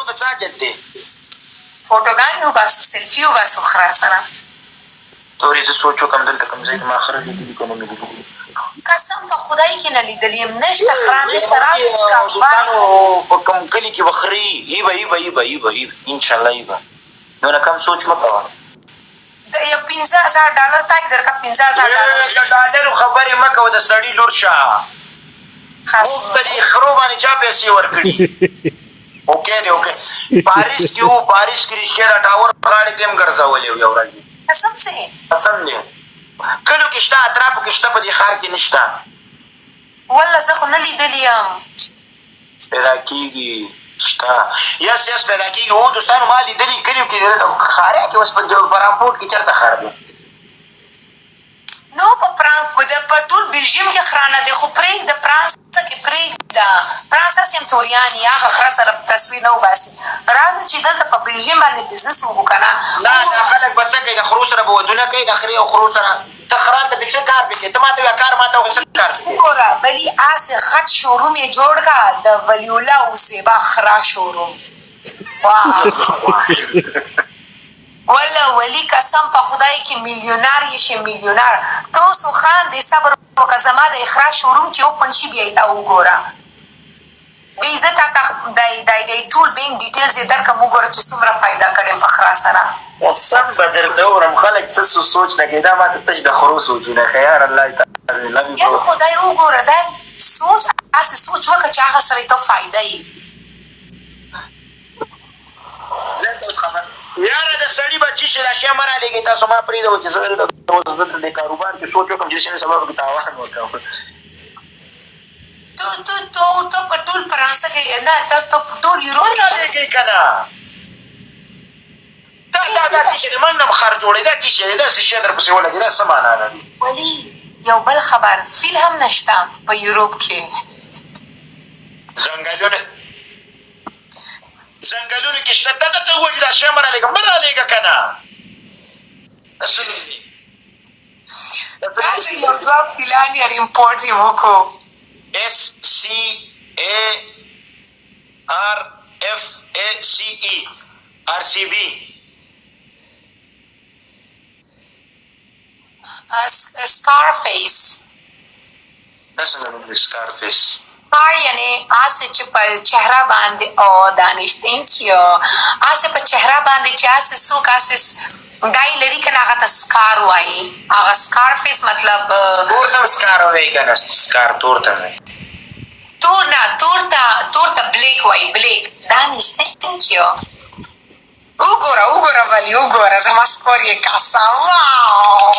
ته څه حاجت دی؟ فوټوګانې وباسو، سیلفي وباسو خرا سره. تورې زه سوچ وکړم دلته کوم ځای کې ما خره لیدلي که نه مې لیدلي. قسم په خدای کې نه لیدلي یم، نشته خره نشته. راشي چې دوستانو په کوم کلي کې به خره یي به انشاءالله یي به دونه کم سوچ مه کوه. د یو $15,000 تاک درکه $15,000 د ډالرو خبرې مه کوه، د سړي لور شه. موږ ته دې خرو باندې چا پیسې ورکړي؟ اوکې دی اوکې. پاریس کې وو، پاریس کې رښتیا د ټاور غاړې ته هم ګرځولې وو یو ورځ. قسم څه قسم دی. کلو کې شته، اطرافو کې شته، په دې ښار کې نشته. والله زه خو نه لیدلي یم. پیدا کېږي شته، یس پیدا کېږي. هو دوستانو ما لیدلي کلیو کې ښاریا کې اوس په برامپورټ کې چېرته ښار دی؟ نو په ټول بلژیم کې خرانه دی، خو پرېږده فرانسه کې پرېږده. فرانسه هسې هم توریان یي، هغه خره سره تصویر نه وباسي. راځه چې دلته په بلژیم باندې بزنس وکړو که نه. نه خلک به څه کوي، د خرو سره به ودونه کوي، د خرې او خرو سره. ته خران ته څه کار پکې؟ ته ما ته وایه کار ما ته وایه څه کار پکې؟ وګوره بلي هسې غټ شوروم یې جوړ کړه، د ولی الله او زیبا خرا شوروم. والله ولی قسم په خدای کې میلیونر یې شي، میلیونر. تاسو خاندې صبر وکړه، زما د اخرا شوروم چې وپنشي بیا یې ته وګوره. بیا زه تا ته دی ټول بینک ډیټیلز یې درکړم، وګوره چې څومره فایده کړې په خرا سره. قسم به درته وورم خلک څه سوچ نه کوي، دا ما ته تش د خرو سوچونه ښه یار الله تعالی. یا خدای وګوره دا سوچ هسې سوچ وکړه چې هغه سره یې ته فایده یي. یاره د سړي بچي چې دا شی مه رالېږئ، تاسو ما پرېږدئ چې زه دلته د کاروبار کې سوچ وکړم چې سبا به تاوان وکړم. ته په ټول فرانسه کې نه، ته په ټول یوروپ کې رالېږئ که نه؟ دا څه شی دی؟ من نه خر جوړوي، دا څه شی دی؟ داسې شی درپسې ولګي، دا څه معنا لري؟ ولي یو بل خبر فیل هم نشته په یوروپ کې. ځنګلونو کې شته. ته ووایي دا شی مه رالېږه، مه رالېږه که نه. داسې یو دوه فیلان یې ریمپورټ یې وکړو. RCB Scarface. داسې زموږ سکارفیس یعنی هسې چې په چهره باندې دانش تینکیو هسې په چهره باندې چې هسې څوک هسې دای لري که نه هغه ته سکار وایي. هغه سکارفیس مطلب تور ته سکار وایي که نه؟ سکار تور ته وایي. تور نه، تور ته بلیک وایي. بلیک دانش تینکیو. وګوره ولی وګوره زما سکور یې کاسته. واو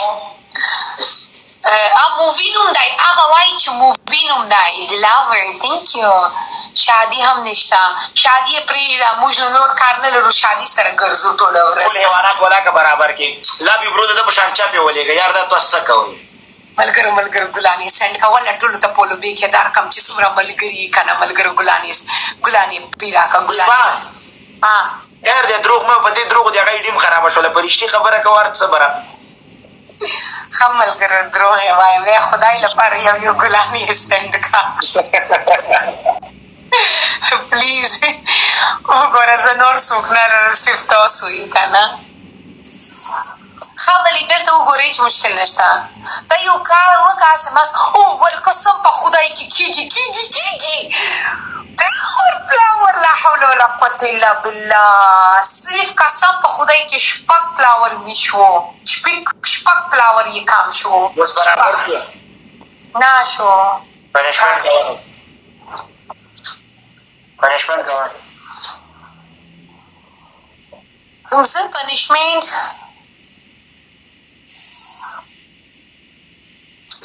مووی نوم دی، هغه وایي چې مووی نوم دی لاور. تینکیو. شادي هم نشته، شادي یې پرېږده، موږ نو نور کار نه لرو، شادي سره ګرځو ټوله ورځ. ټول حیوانات ولاکه برابر کړي. لا بیبرو د ده په شان چا پې ولېږه یار، دا تاسو څه کوئ؟ ملګرو ګلانې سینډ کوله ټولو ته پولو بې کې دا کم چې څومره ملګري یي که نه. ملګرو ګلانې پرې راکړه. ګلانې یار دی دروغ مه په دې دروغو د هغه ډیم خرابه شوله. په رښتې خبره کوه هر څه بره. ښه ملګرو دروغ یې وایم. بیا خدای لپاره یو ګلانې یې سینډ کړه پلیز. وګوره زه نور څوک نه لرم، صرف تاسو یې که نه. ښه ولې دلته وګورئ چې مشکل نشته. ته یو کار وکړه هسې ماسک ول قسم په خدای کې کېږي فلاور لا حول ولا قوة الا بالله. صرف قسم په خدای کې 6 فلاور می شو، 6 فلاور یې کم شو. اوس برابر شو؟ نه شو. پنشمنټ کوه. کوم څه پنشمنټ؟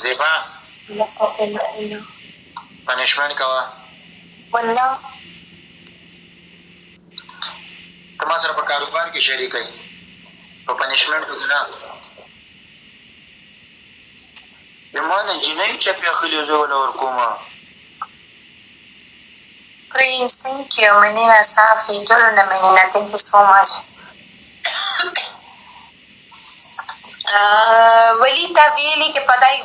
زیبا پنشمنټ کوه. والله ته ما سره په کاروبار کې شریکه یې، په پنشمنټو کې نه. ما نه جینۍ چپې اخلي زه وله ورکومه. Prince, thank you. Menina Safi, Joluna Menina, thank you so much. ولی تا ویلی که پدای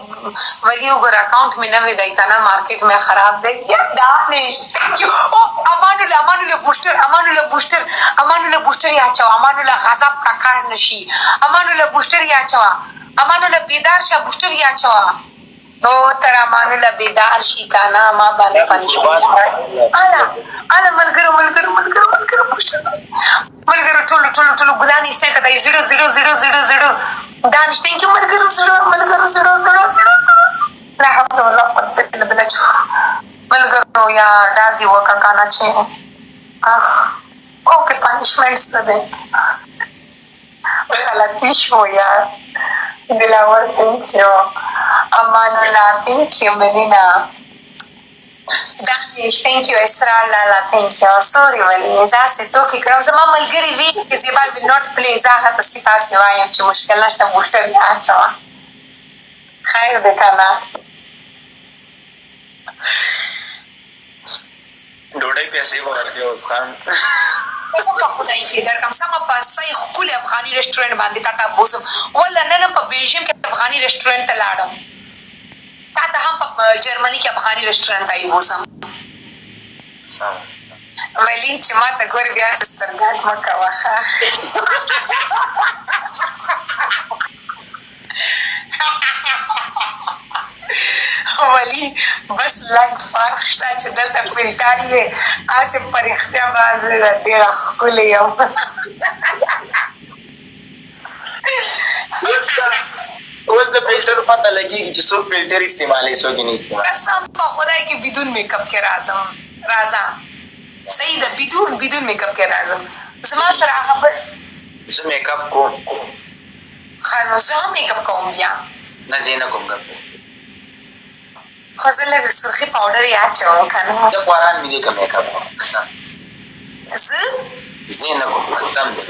ولی وګور اکاؤنٹ مې نوې دی کنه مارکیټ مې خراب دی یا دا نشته او امان الله بوستر یا چا امان الله غضب کا کار نشي امان الله بوستر یا چا امان الله بیدار شه بوستر یا چا نو تر امان الله بیدار شي کنه ما باندې پنځه انا ملګرو بوستر ملګرو ټول ګلانی سیټ دی 0 دا نشته کې ملګرو زړه لا حول ولا قوة الا بالله ملګرو یا دازي وکا کنه چې او کې پنځمنټ څه دی غلطی شو یا دلاور ثانکیو امان الله ثانکیو مدینه ثانکیو اسرار لالا ثانکیو سوري ولی ځاسې توکي کړم زما ملګري وی چې زیبا will not play زه هغه ته صفات وایم چې مشکل نشته بوستر یې اچوه خیر دی کنه ډوډۍ پیسې به ورکړې اوس خان په خدای کې درکم سمه په صحیح ښکلي افغاني رسټورنټ باندې تا ته بوزم والله نن په بیلجیم کې افغاني رسټورنټ ته لاړم تا ته هم په جرمني کې افغاني رسټورنټ ته یې بوزم ولی چې ما ته ګورې بیا سترګاټ مه کوه ښه ولی بس لږ فرق شته چې دلته فلټر یې هسې په رښتیا باندې ډېره ښکلې یم اوس د فلټر پته لګېږي چې څوک فلټر استعمالوي څوک یې نه استعمالوي قسم په خدای کې بدون میک اپ کې راځم صحیح ده بدون میک اپ کې راځم زما سره هغه زه میک اپ کوم ښه نو زه هم میک اپ کوم بیا نه زه یې نه کوم خو زه لږ سرخي پاوډر یې اچوم که نه زه خواران مې دې که میک اپ کوم قسم زه یې نه کوم قسم دې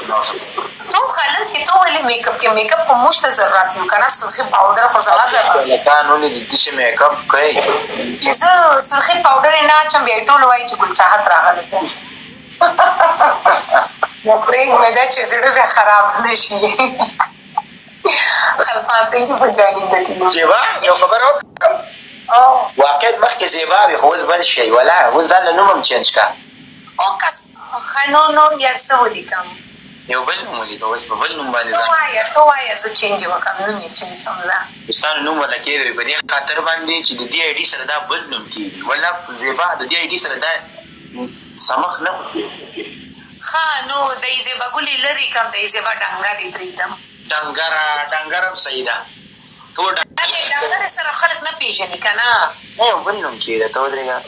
تو خلک چې تو ولې میک اپ کې میک اپ خو موږ ته ضرورت یو که نه سرخي پاوډر خو زما ضرورت هلکان ولې دې چې میک اپ کوي چې زه سرخي پاوډر یې نه اچوم بیا یې ټول وایي چې ګل چاحت راغلی دی یا پرېږدی دا چې زړه بیا خراب نه شي خلفاتۍ کې په جانب کې زیبا یو خبره وکړم واقعیت مخکې زیبا وي خو اوس بل شی ولا اوس ځان له نوم هم چینج کا او کس نور یار څه ولیکم یو بل نوم ولیکه اوس په بل نوم باندې ته وایه زه چینج وکړم نوم یې چینج کړم زه دوستانو نوم ولا کېدی په دې خاطر باندې چې د دې آی ډي سره دا بل نوم کېږي ولا زیبا د دې آی ډي سره دا سمخ نه ښه نو د زیباګل یې لرې کړم د زیبا ډنګر یې پرېږدم ډنګر هم صحیح ده ډنګر سره خلک نه پېژني که نه یو بل نوم کېده ته ودرېږه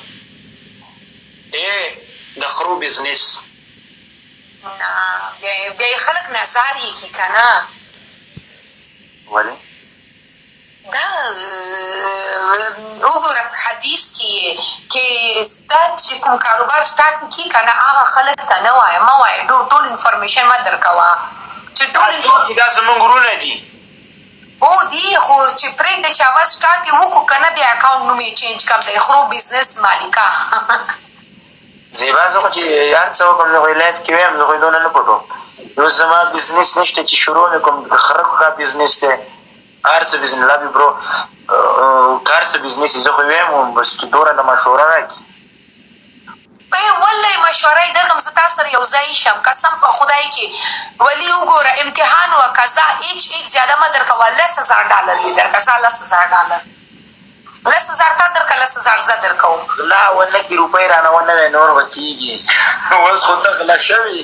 د خرو بزنس نه بیا یې خلک نظر یې کړي که نه ولې دا وګوره په حدیث کې دا چې کوم کاروبار سټارټ کړي که نه هغه خلک ته نه وایه مه وایه ټول انفارمیشن مه درکوه چې ټول دا زمونږ وروڼه دي او دی خو چې پرېږده چې اول سټارټ یې وکړو که نه بیا اکاونټ نوم یې چینج کړم د خرو بزنس مالکه زیبا زه خو چې هر څه وکړم زه خو یې لایف کې ویم زه خو یې دونه نه پټوم اوس زما بزنس نشته چې شروع مې کوم د خره ښه بزنس دی هر څه بزنس لا بي برو هر څه بزنس زه خو ویم بس چې دوره د مشوره راکړي والله مشوره یې درکړم زه تا سره یو ځای شم قسم په خدای کې ولي وګوره امتحان وکړه زه هېڅ زیاده مه درکوه $10,000 یې درکړه زه $10,000 $10,000 تا درکړه $10,000 زه درکوم لا ونه کې روپۍ رانه ونه وی نور به کېږي اوس خو ته غلا شوې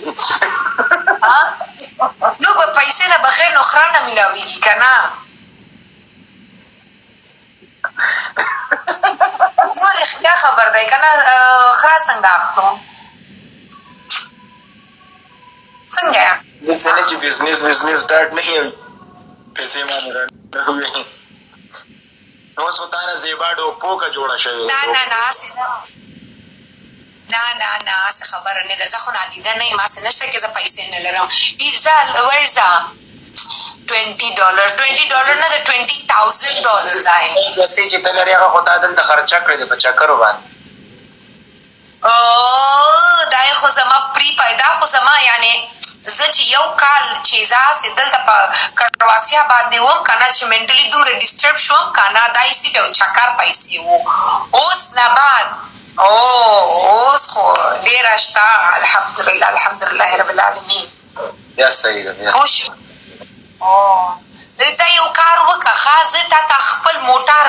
نو به پیسې نه بغیر نخره نه میلاویږي که نه زه رښتیا خبر دی که نه خره څنګه اخلو څنګه یم داسې نه چې بزنس سټارټ نه کړي پیسې ما نه رانه اوس خو تا نه زیبا ډوپوکه جوړه شوې نه هسې نه هسې خبره نه ده زه خو نادیده نه یم هسې نشته که زه پیسې نه لرم زه ورځه $20 نه ده $20,000 دی پیسې چې ته لرې هغه خو تا دلته خرچه کړې دي په چکرو باندې دا یې خو زما پری پیدا خو زما یعنې زه چې یو کال چې داسې دلته په کرواسیا باندې وم که نه چې منټلي دومره ډسټرب شوم که نه دا ایسې بیا چکر پیسې وو اوس نه بعد اوس خو ډېره شته الحمدلله الحمدلله رب العالمین یا صحیح ده پوه شو تا یو کار وکړه ښه زه تا ته خپل موټر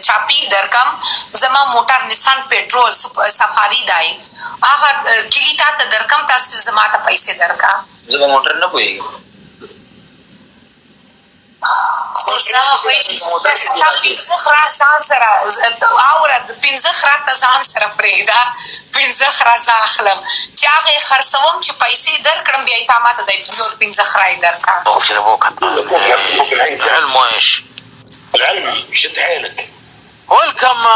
چاپي درکم زما موټر نیسان پیټرول سفاري دی هغه کلي تا ته درکم تاسو زما ته پیسې درکړه زه به موټر نه پوهېږم خو زه خو پنځه خره ځان سره اوره پنځه خره ته ځان سره پرېږده پنځه خره زه اخلم چې هغه یې خرڅوم چې پیسې درکړم بیا یې تا ما ته دی نور پنځه خره یې درکړه العلم ايش؟ العلم شد حيلك. ويلكم